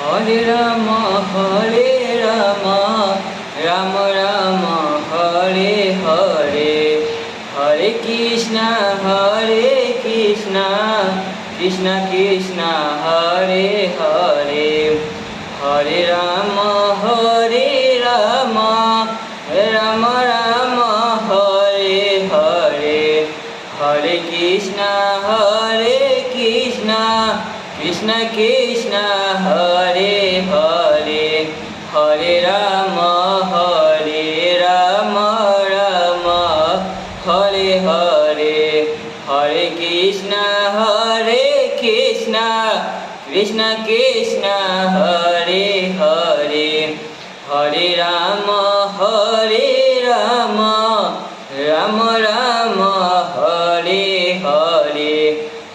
Hare Ram Ram Ram Hare Hare, Hare Krishna Krishna Krishna Hare Hare, Hare Ram Ram Ram Hare Hare, Hare Krishna Krishna Krishna Hare Hare, Hare Ram Ram Hare Hare, Hare Krishna Krishna Krishna Hare Hare, Hare Ram Ram Ram Hare Hare,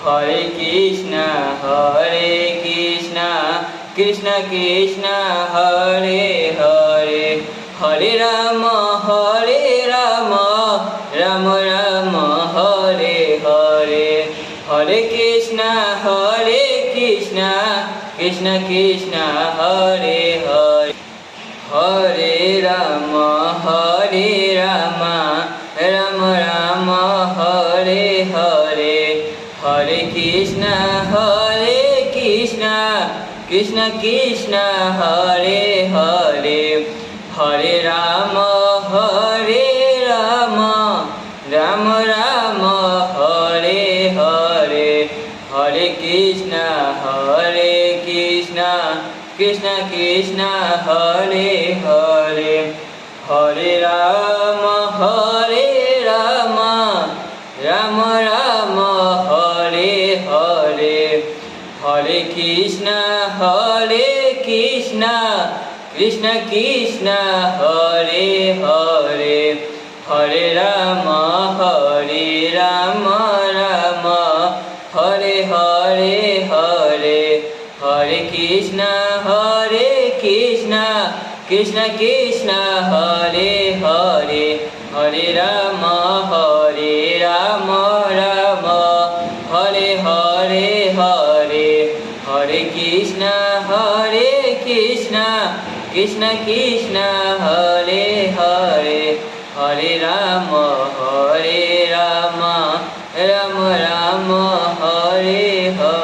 Hare Krishna Krishna Krishna Hare Hare, Hare Ram Ram Ram Hare Hare, Hare Krishna Krishna Krishna Hare Hare, Hare Ram Ram Ram Hare Hare, Hare Krishna Krishna Krishna Hare Hare, Hare Ram Ram Ram Hare Hare, Hare Krishna Krishna Krishna Hare Hare, Hare Ram Ram Ram Hare Hare, Hare Krishna Krishna Krishna Hare Hare, Hare Ram Ram Hare Hare Hare, Hare Krishna Krishna Krishna Hare Hare, Hare Ram Ram Hare Hare Hare, Hare Krishna Krishna Krishna Hare Hare, Hare Ram Ram Ram Hare Hare.